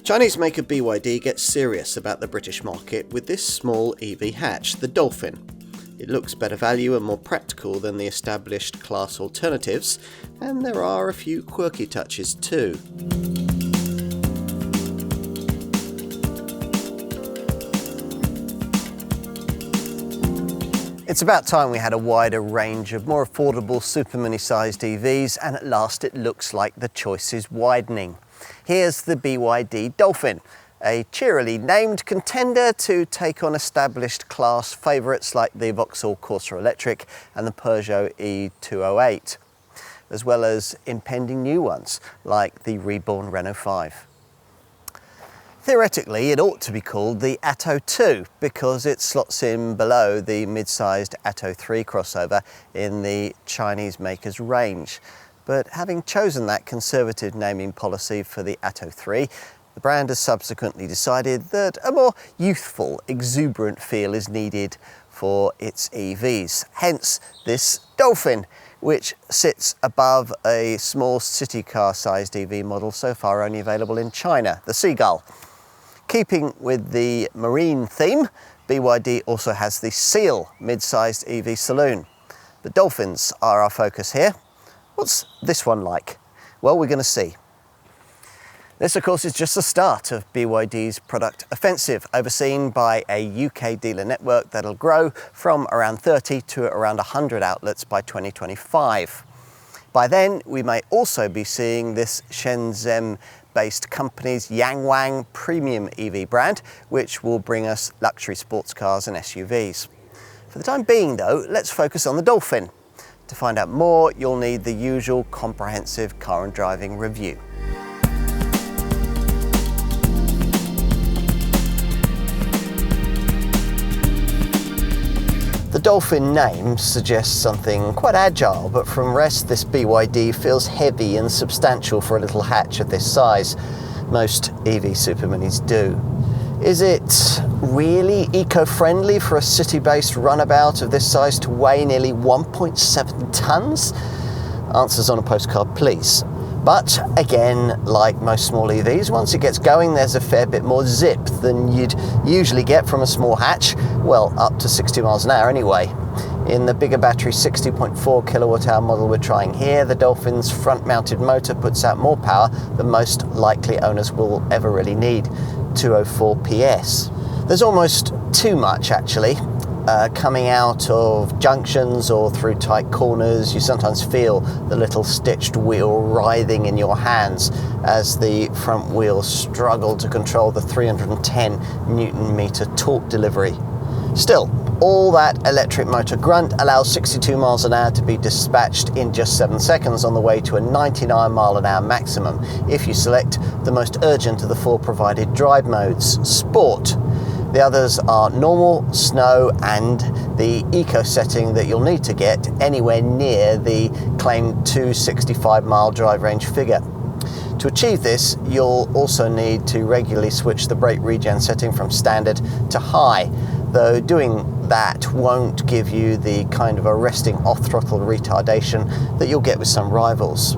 Chinese maker BYD gets serious about the British market with this small EV hatch, the Dolphin. It looks better value and more practical than the established class alternatives, and there are a few quirky touches too. It's about time we had a wider range of more affordable supermini-sized EVs, and at last it looks like the choice is widening. Here's the BYD Dolphin, a cheerily named contender to take on established class favourites like the Vauxhall Corsa Electric and the Peugeot E-208, as well as impending new ones like the reborn Renault 5. Theoretically, it ought to be called the Atto 2 because it slots in below the mid-sized Atto 3 crossover in the Chinese maker's range. But having chosen that conservative naming policy for the Atto 3, the brand has subsequently decided that a more youthful, exuberant feel is needed for its EVs. Hence this Dolphin, which sits above a small city car-sized EV model so far only available in China, the Seagull. Keeping with the marine theme, BYD also has the Seagull mid-sized EV saloon. The Dolphins are our focus here. What's this one like? Well, we're going to see. This, of course, is just the start of BYD's product offensive, overseen by a UK dealer network that'll grow from around 30 to around 100 outlets by 2025. By then, we may also be seeing this Shenzhen-based company's Yangwang premium EV brand, which will bring us luxury sports cars and SUVs. For the time being, though, let's focus on the Dolphin. To find out more, you'll need the usual comprehensive car and driving review. The Dolphin name suggests something quite agile, but from rest this BYD feels heavy and substantial for a little hatch of this size. Most EV superminis do. Is it really eco-friendly for a city-based runabout of this size to weigh nearly 1.7 tonnes? Answers on a postcard, please. But again, like most small EVs, once it gets going, there's a fair bit more zip than you'd usually get from a small hatch, well, up to 60 miles an hour anyway. In the bigger battery 60.4 kilowatt-hour model we're trying here, the Dolphin's front-mounted motor puts out more power than most likely owners will ever really need, 204 PS. There's almost too much, actually. Coming out of junctions or through tight corners, you sometimes feel the little stitched wheel writhing in your hands as the front wheels struggle to control the 310 Newton-meter torque delivery. Still, all that electric motor grunt allows 62 miles an hour to be dispatched in just 7 seconds on the way to a 99 mile an hour maximum if you select the most urgent of the 4 provided drive modes, Sport. The others are normal, snow, and the eco setting that you'll need to get anywhere near the claimed 265 mile drive range figure. To achieve this, you'll also need to regularly switch the brake regen setting from standard to high, though doing that won't give you the kind of arresting off-throttle retardation that you'll get with some rivals.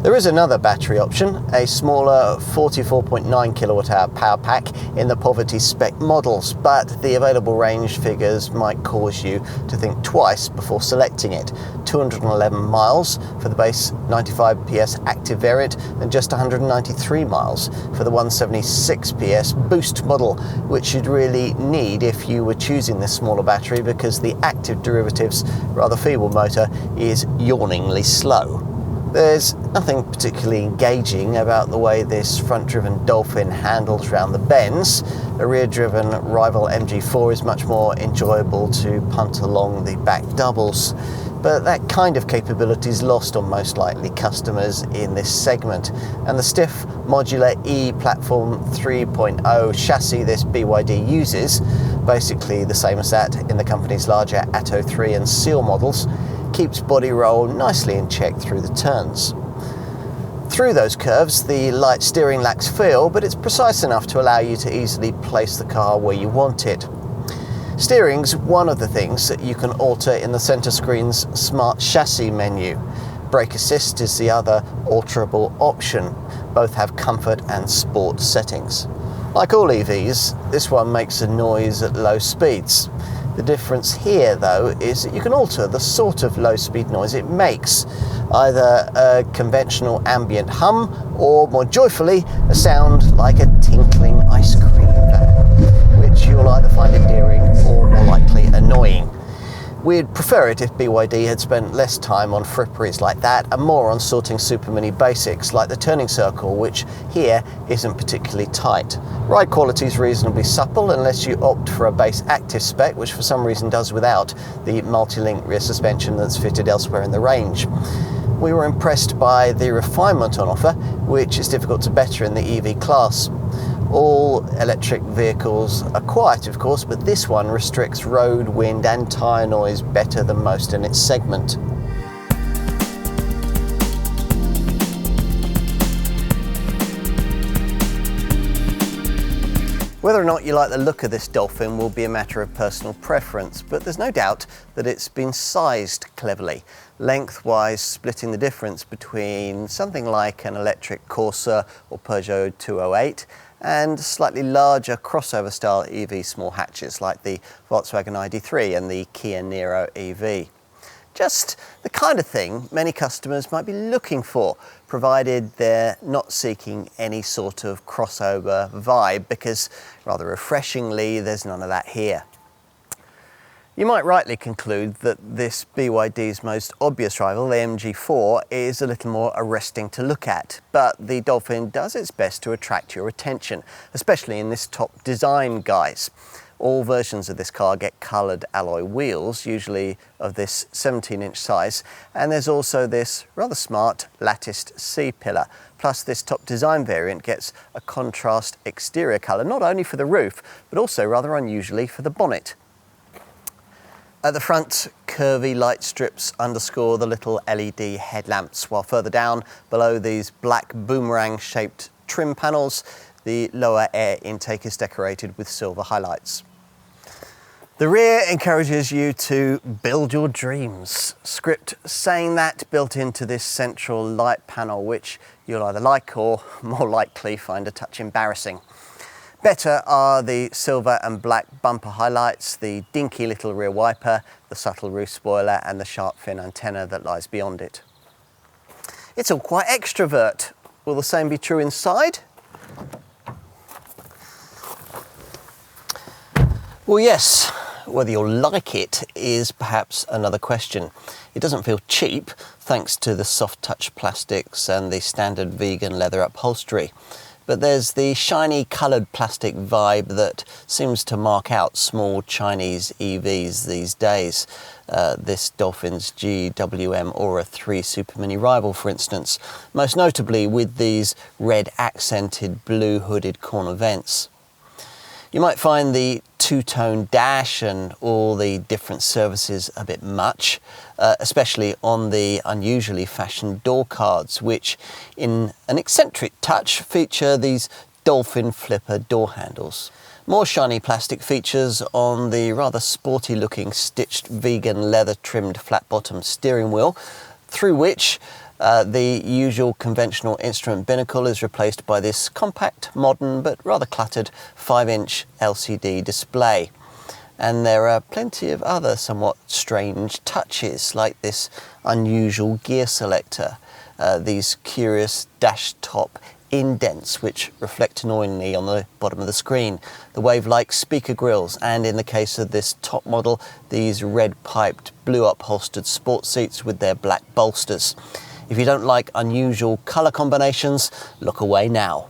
There is another battery option, a smaller 44.9 kilowatt-hour power pack in the poverty spec models, but the available range figures might cause you to think twice before selecting it. 211 miles for the base 95 PS active variant and just 193 miles for the 176 PS boost model, which you'd really need if you were choosing this smaller battery because the active derivative's rather feeble motor is yawningly slow. There's nothing particularly engaging about the way this front-driven Dolphin handles round the bends. A rear-driven rival MG4 is much more enjoyable to punt along the back doubles. But that kind of capability is lost on most likely customers in this segment. And the stiff modular E-Platform 3.0 chassis this BYD uses, basically the same as that in the company's larger Atto 3 and Seagull models, keeps body roll nicely in check through the turns. Through those curves, the light steering lacks feel, but it's precise enough to allow you to easily place the car where you want it. Steering's one of the things that you can alter in the center screen's Smart Chassis menu. Brake assist is the other alterable option. Both have comfort and sport settings. Like all EVs, this one makes a noise at low speeds. The difference here, though, is that you can alter the sort of low-speed noise it makes, either a conventional ambient hum or, more joyfully, a sound like a tinkling ice cream van, which you'll either find endearing or, more likely, annoying. We'd prefer it if BYD had spent less time on fripperies like that and more on sorting super mini basics like the turning circle, which here isn't particularly tight. Ride quality is reasonably supple unless you opt for a base active spec, which for some reason does without the multi-link rear suspension that's fitted elsewhere in the range. We were impressed by the refinement on offer, which is difficult to better in the EV class. All electric vehicles are quiet, of course, but this one restricts road, wind and tyre noise better than most in its segment. Whether or not you like the look of this Dolphin will be a matter of personal preference, but there's no doubt that it's been sized cleverly, lengthwise splitting the difference between something like an electric Corsa or Peugeot 208 and slightly larger crossover style EV small hatches like the Volkswagen ID3 and the Kia Niro EV. Just the kind of thing many customers might be looking for, provided they're not seeking any sort of crossover vibe, because rather refreshingly there's none of that here. You might rightly conclude that this BYD's most obvious rival, the MG4, is a little more arresting to look at, but the Dolphin does its best to attract your attention, especially in this top design guise. All versions of this car get coloured alloy wheels, usually of this 17-inch size, and there's also this rather smart latticed C-pillar. Plus this top design variant gets a contrast exterior colour, not only for the roof, but also rather unusually for the bonnet. At the front, curvy light strips underscore the little LED headlamps, while further down, below these black boomerang-shaped trim panels, the lower air intake is decorated with silver highlights. The rear encourages you to build your dreams. Script saying that built into this central light panel, which you'll either like or, more likely, find a touch embarrassing. Better are the silver and black bumper highlights, the dinky little rear wiper, the subtle roof spoiler and the sharp fin antenna that lies beyond it. It's all quite extrovert. Will the same be true inside? Well, yes. Whether you'll like it is perhaps another question. It doesn't feel cheap thanks to the soft touch plastics and the standard vegan leather upholstery. But there's the shiny coloured plastic vibe that seems to mark out small Chinese EVs these days. This Dolphin's GWM Aura 3 Super Mini rival, for instance, most notably with these red accented blue hooded corner vents. You might find the two-tone dash and all the different services a bit much, especially on the unusually fashioned door cards, which in an eccentric touch feature these Dolphin flipper door handles. More shiny plastic features on the rather sporty looking stitched vegan leather trimmed flat bottom steering wheel, through which the usual conventional instrument binnacle is replaced by this compact, modern but rather cluttered 5-inch LCD display. And there are plenty of other somewhat strange touches, like this unusual gear selector, these curious dash top indents which reflect annoyingly on the bottom of the screen, the wave-like speaker grills, and in the case of this top model, these red-piped, blue-upholstered sports seats with their black bolsters. If you don't like unusual colour combinations, look away now.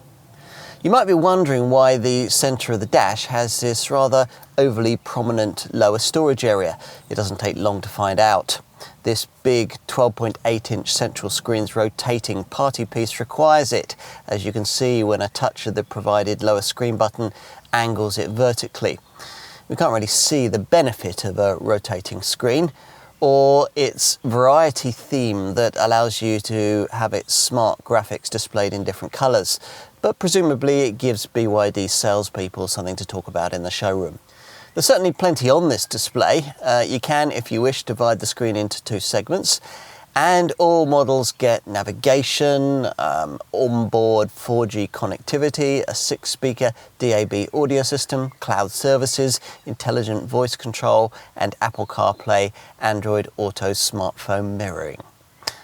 You might be wondering why the centre of the dash has this rather overly prominent lower storage area. It doesn't take long to find out. This big 12.8-inch central screen's rotating party piece requires it, as you can see when a touch of the provided lower screen button angles it vertically. We can't really see the benefit of a rotating screen, or its variety theme that allows you to have its smart graphics displayed in different colours, but presumably it gives BYD salespeople something to talk about in the showroom. There's certainly plenty on this display. You can, if you wish, divide the screen into two segments, And all models get navigation, onboard 4G connectivity, a 6-speaker DAB audio system, cloud services, intelligent voice control, and Apple CarPlay, Android Auto smartphone mirroring.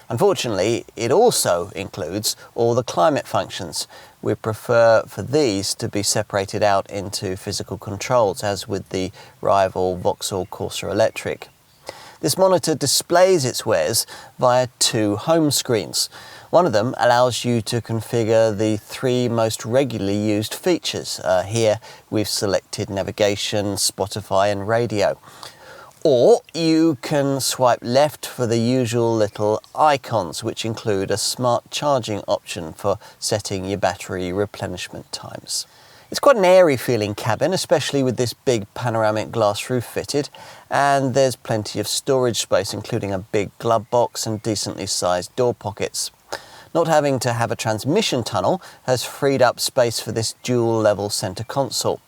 Unfortunately, it also includes all the climate functions. We prefer for these to be separated out into physical controls, as with the rival Vauxhall Corsa Electric. This monitor displays its wares via 2 home screens. One of them allows you to configure the 3 most regularly used features. Here we've selected navigation, Spotify and radio. Or you can swipe left for the usual little icons, which include a smart charging option for setting your battery replenishment times. It's quite an airy feeling cabin, especially with this big panoramic glass roof fitted, and there's plenty of storage space, including a big glove box and decently sized door pockets. Not having to have a transmission tunnel has freed up space for this dual level centre console.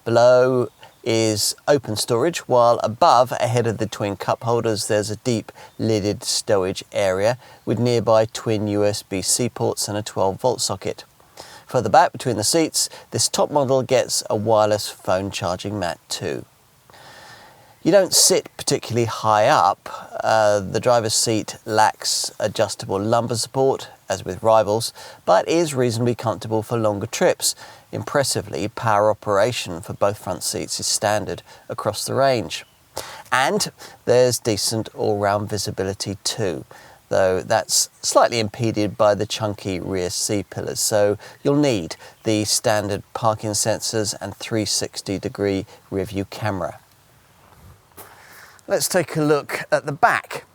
Below is open storage, while above, ahead of the twin cup holders, there's a deep lidded stowage area with nearby twin USB-C ports and a 12-volt socket. Further back between the seats, this top model gets a wireless phone charging mat too. You don't sit particularly high up. The driver's seat lacks adjustable lumbar support, as with rivals, but is reasonably comfortable for longer trips. Impressively, power operation for both front seats is standard across the range. And there's decent all-round visibility too, though that's slightly impeded by the chunky rear C-pillars, so you'll need the standard parking sensors and 360-degree rear view camera. Let's take a look at the back.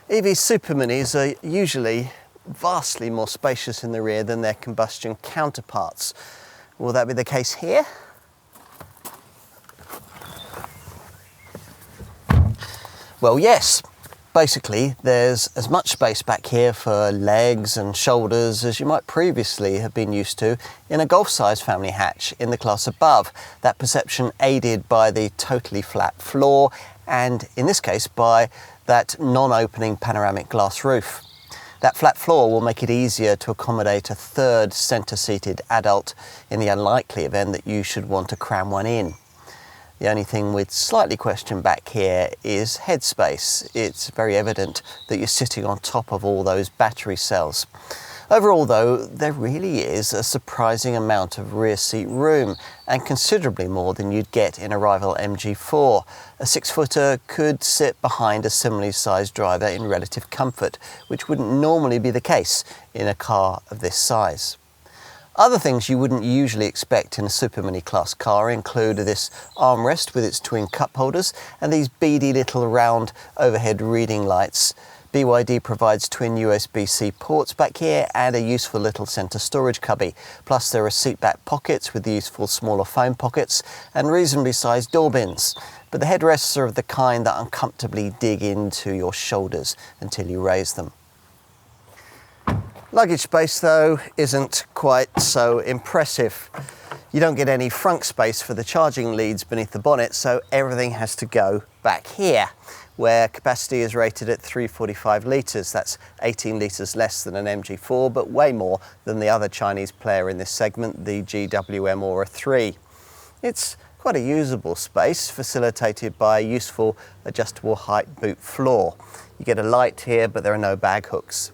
EV Super Minis are usually vastly more spacious in the rear than their combustion counterparts. Will that be the case here? Well, yes. Basically, there's as much space back here for legs and shoulders as you might previously have been used to in a Golf-sized family hatch in the class above. That perception aided by the totally flat floor and, in this case, by that non-opening panoramic glass roof. That flat floor will make it easier to accommodate a third centre-seated adult in the unlikely event that you should want to cram one in. The only thing we'd slightly question back here is headspace. It's very evident that you're sitting on top of all those battery cells. Overall though, there really is a surprising amount of rear seat room, and considerably more than you'd get in a rival MG4. A 6-footer could sit behind a similarly sized driver in relative comfort, which wouldn't normally be the case in a car of this size. Other things you wouldn't usually expect in a Super Mini class car include this armrest with its twin cup holders and these beady little round overhead reading lights. BYD provides twin USB-C ports back here and a useful little centre storage cubby. Plus there are seat back pockets with useful smaller phone pockets and reasonably sized door bins. But the headrests are of the kind that uncomfortably dig into your shoulders until you raise them. Luggage space though isn't quite so impressive. You don't get any frunk space for the charging leads beneath the bonnet, so everything has to go back here, where capacity is rated at 345 litres. That's 18 litres less than an MG4, but way more than the other Chinese player in this segment, the GWM Aura 3. It's quite a usable space, facilitated by a useful adjustable height boot floor. You get a light here, but there are no bag hooks.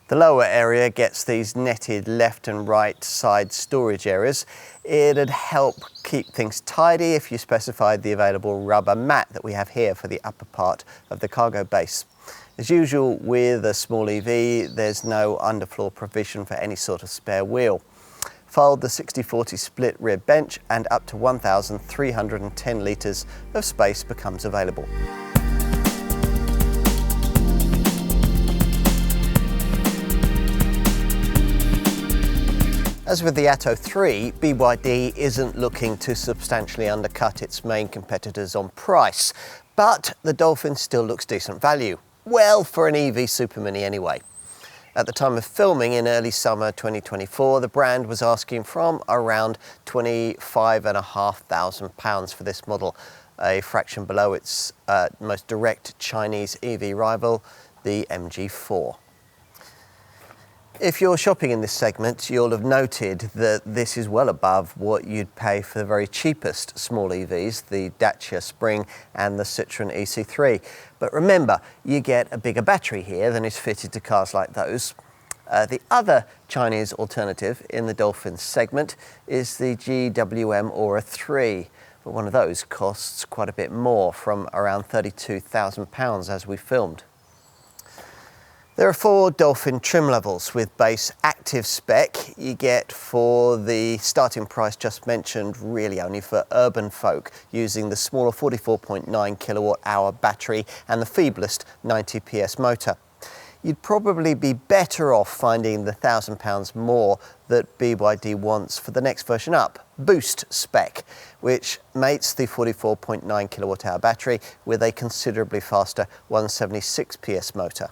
The lower area gets these netted left and right side storage areas. It'd help keep things tidy if you specified the available rubber mat that we have here for the upper part of the cargo base. As usual with a small EV, there's no underfloor provision for any sort of spare wheel. Fold the 60/40 split rear bench and up to 1,310 litres of space becomes available. As with the Atto 3, BYD isn't looking to substantially undercut its main competitors on price, but the Dolphin still looks decent value. Well, for an EV Super Mini anyway. At the time of filming in early summer 2024, the brand was asking from around £25,500 for this model, a fraction below its most direct Chinese EV rival, the MG4. If you're shopping in this segment, you'll have noted that this is well above what you'd pay for the very cheapest small EVs, the Dacia Spring and the Citroën EC3. But remember, you get a bigger battery here than is fitted to cars like those. The other Chinese alternative in the Dolphins segment is the GWM Aura 3, but one of those costs quite a bit more, from around £32,000 as we filmed. There are 4 Dolphin trim levels with base active spec. You get for the starting price just mentioned really only for urban folk, using the smaller 44.9 kilowatt hour battery and the feeblest 90 PS motor. You'd probably be better off finding the £1,000 more that BYD wants for the next version up, Boost spec, which mates the 44.9 kilowatt hour battery with a considerably faster 176 PS motor.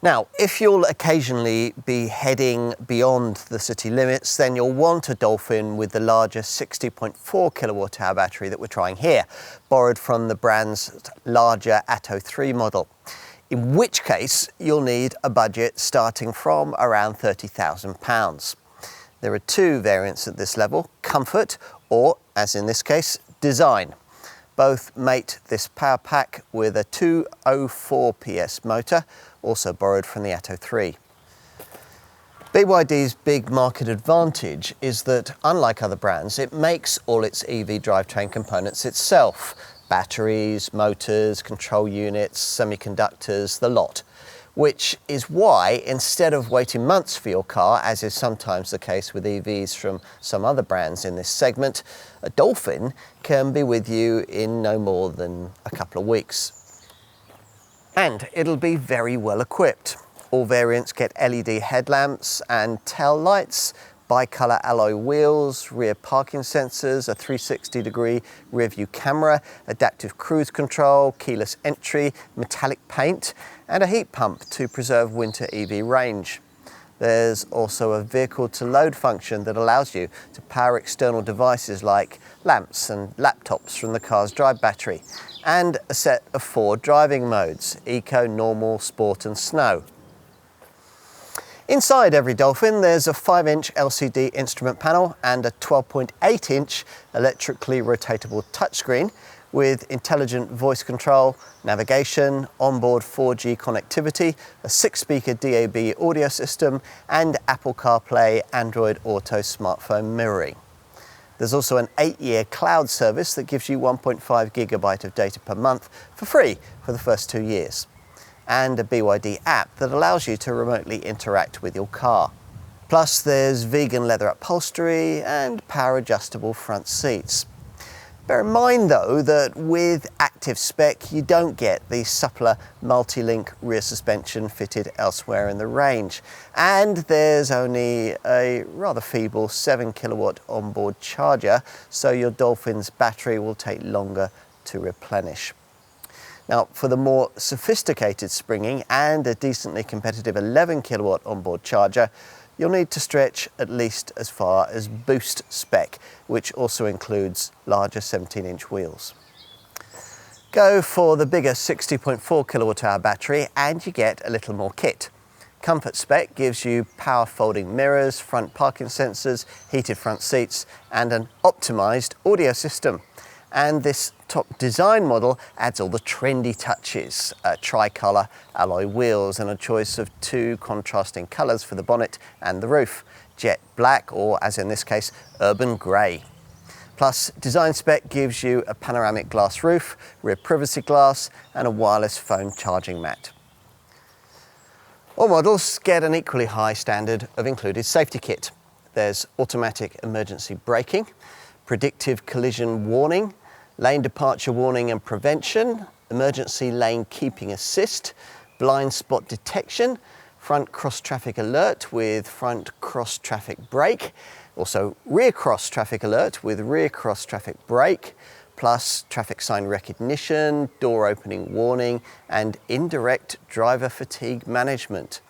Now, if you'll occasionally be heading beyond the city limits, then you'll want a Dolphin with the larger 60.4 kilowatt hour battery that we're trying here, borrowed from the brand's larger Atto 3 model. In which case, you'll need a budget starting from around £30,000. There are 2 variants at this level, Comfort or, as in this case, Design. Both mate this power pack with a 204 PS motor, also borrowed from the Atto 3. BYD's big market advantage is that, unlike other brands, it makes all its EV drivetrain components itself. Batteries, motors, control units, semiconductors, the lot. Which is why, instead of waiting months for your car, as is sometimes the case with EVs from some other brands in this segment, a Dolphin can be with you in no more than a couple of weeks. And it'll be very well equipped. All variants get LED headlamps and tail lights, bicolour alloy wheels, rear parking sensors, a 360-degree rear view camera, adaptive cruise control, keyless entry, metallic paint, and a heat pump to preserve winter EV range. There's also a vehicle to load function that allows you to power external devices like lamps and laptops from the car's drive battery, and a set of 4 driving modes: Eco, Normal, Sport and Snow. Inside every Dolphin, there's a 5-inch LCD instrument panel and a 12.8-inch electrically rotatable touchscreen with intelligent voice control, navigation, onboard 4G connectivity, a 6-speaker DAB audio system, and Apple CarPlay, Android Auto smartphone mirroring. There's also an 8-year cloud service that gives you 1.5 gigabyte of data per month for free for the first 2 years. And a BYD app that allows you to remotely interact with your car. Plus there's vegan leather upholstery and power adjustable front seats. Bear in mind though that with active spec you don't get the suppler multi-link rear suspension fitted elsewhere in the range, and there's only a rather feeble 7 kilowatt onboard charger, so your Dolphin's battery will take longer to replenish. Now, for the more sophisticated springing and a decently competitive 11 kilowatt onboard charger, you'll need to stretch at least as far as Boost spec, which also includes larger 17-inch wheels. Go for the bigger 60.4 kilowatt hour battery and you get a little more kit. Comfort spec gives you power folding mirrors, front parking sensors, heated front seats, and an optimised audio system. And this top design model adds all the trendy touches, tricolour alloy wheels and a choice of 2 contrasting colours for the bonnet and the roof, jet black or, as in this case, urban grey. Plus, design spec gives you a panoramic glass roof, rear privacy glass and a wireless phone charging mat. All models get an equally high standard of included safety kit. There's automatic emergency braking, predictive collision warning, lane departure warning and prevention, emergency lane keeping assist, blind spot detection, front cross traffic alert with front cross traffic brake, also rear cross traffic alert with rear cross traffic brake, plus traffic sign recognition, door opening warning, and indirect driver fatigue management.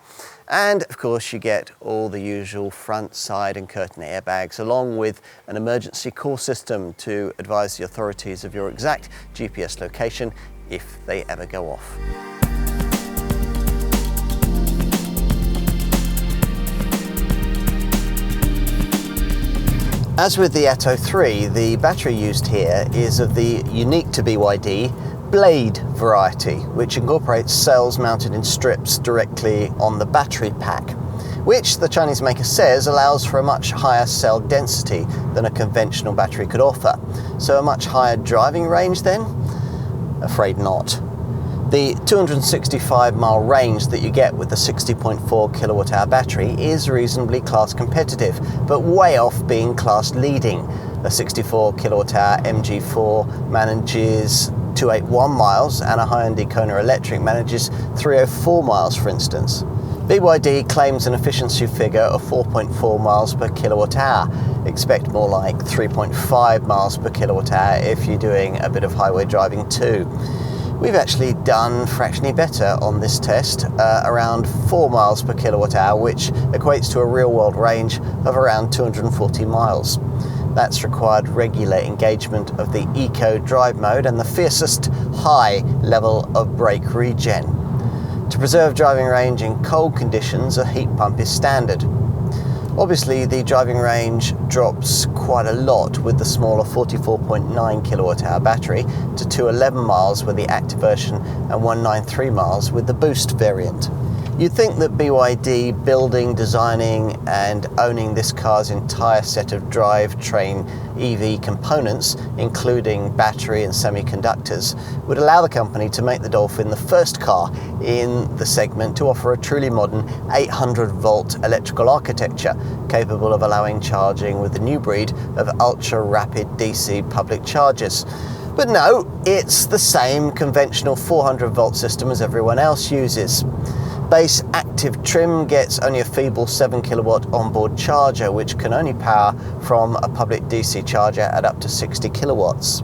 And of course you get all the usual front, side and curtain airbags, along with an emergency call system to advise the authorities of your exact GPS location if they ever go off. As with the Atto 3, the battery used here is of the unique to BYD blade variety, which incorporates cells mounted in strips directly on the battery pack, which the Chinese maker says allows for a much higher cell density than a conventional battery could offer. So a much higher driving range then? Afraid not. The 265-mile range that you get with the 60.4 kilowatt-hour battery is reasonably class competitive, but way off being class leading. A 64 kilowatt-hour MG4 manages 281 miles, and a high-end Kona Electric manages 304 miles, for instance. BYD claims an efficiency figure of 4.4 miles per kilowatt hour. Expect more like 3.5 miles per kilowatt hour if you're doing a bit of highway driving too. We've actually done fractionally better on this test, around 4 miles per kilowatt hour, which equates to a real-world range of around 240 miles. That's required regular engagement of the Eco drive mode and the fiercest high level of brake regen. To preserve driving range in cold conditions, a heat pump is standard. Obviously, the driving range drops quite a lot with the smaller 44.9 kilowatt-hour battery to 211 miles with the active version and 193 miles with the boost variant. You'd think that BYD building, designing and owning this car's entire set of drivetrain EV components, including battery and semiconductors, would allow the company to make the Dolphin the first car in the segment to offer a truly modern 800-volt electrical architecture capable of allowing charging with the new breed of ultra-rapid DC public chargers. But no, it's the same conventional 400-volt system as everyone else uses. Base active trim gets only a feeble 7 kilowatt onboard charger, which can only power from a public DC charger at up to 60 kilowatts.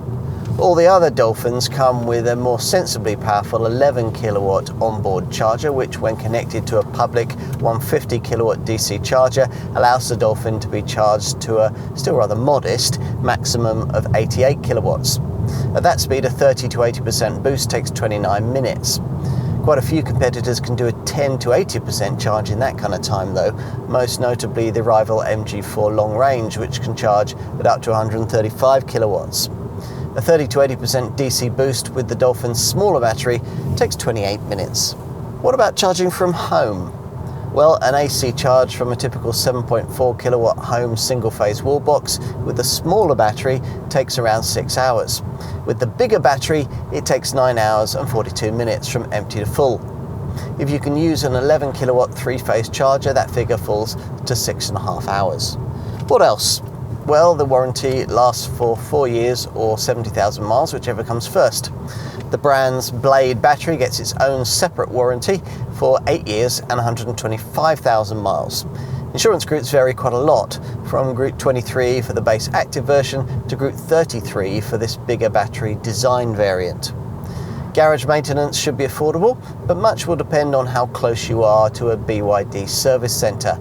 All the other Dolphins come with a more sensibly powerful 11 kilowatt onboard charger, which when connected to a public 150 kilowatt DC charger allows the Dolphin to be charged to a still rather modest maximum of 88 kilowatts. At that speed, a 30 to 80% boost takes 29 minutes. Quite a few competitors can do a 10 to 80% charge in that kind of time though, most notably the rival MG4 long range, which can charge at up to 135 kilowatts. A 30 to 80% DC boost with the Dolphin's smaller battery takes 28 minutes. What about charging from home? Well, an AC charge from a typical 7.4 kilowatt home single-phase wall box with the smaller battery takes around 6 hours. With the bigger battery, it takes 9 hours and 42 minutes from empty to full. If you can use an 11 kilowatt three-phase charger, that figure falls to 6.5 hours. What else? Well, the warranty lasts for 4 years or 70,000 miles, whichever comes first. The brand's Blade battery gets its own separate warranty for 8 years and 125,000 miles. Insurance groups vary quite a lot, from Group 23 for the base active version to Group 33 for this bigger battery design variant. Garage maintenance should be affordable, but much will depend on how close you are to a BYD service centre.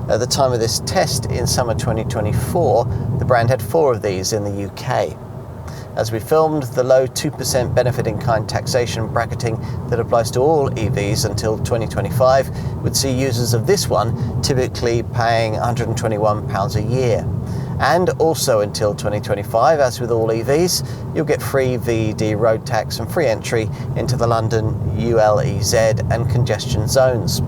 At the time of this test in summer 2024, the brand had 4 of these in the UK. As we filmed, the low 2% benefit in kind taxation bracketing that applies to all EVs until 2025 would see users of this one typically paying £121 a year. And also until 2025, as with all EVs, you'll get free VED road tax and free entry into the London ULEZ and congestion zones.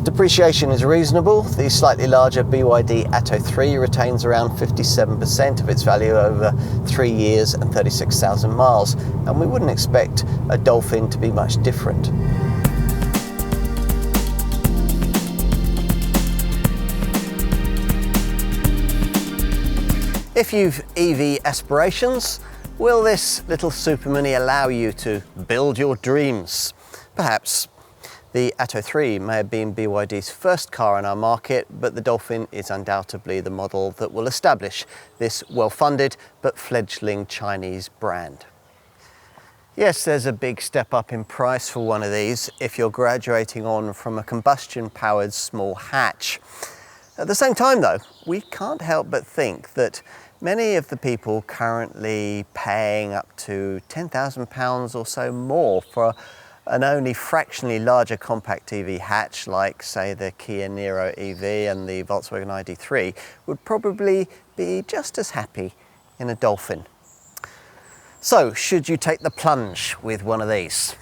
Depreciation is reasonable. The slightly larger BYD Atto 3 retains around 57% of its value over 3 years and 36,000 miles, and we wouldn't expect a Dolphin to be much different. If you've EV aspirations, will this little Super Mini allow you to build your dreams? Perhaps. The Atto 3 may have been BYD's first car in our market, but the Dolphin is undoubtedly the model that will establish this well-funded but fledgling Chinese brand. Yes, there's a big step up in price for one of these if you're graduating on from a combustion-powered small hatch. At the same time though, we can't help but think that many of the people currently paying up to £10,000 or so more for An only fractionally larger compact EV hatch, like say the Kia Niro EV and the Volkswagen ID3, would probably be just as happy in a Dolphin. So, should you take the plunge with one of these?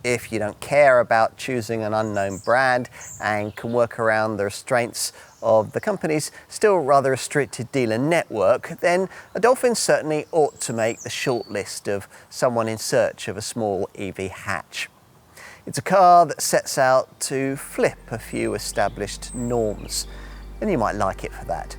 If you don't care about choosing an unknown brand and can work around the restraints of the company's still rather restricted dealer network, then a Dolphin certainly ought to make the short list of someone in search of a small EV hatch. It's a car that sets out to flip a few established norms, and you might like it for that.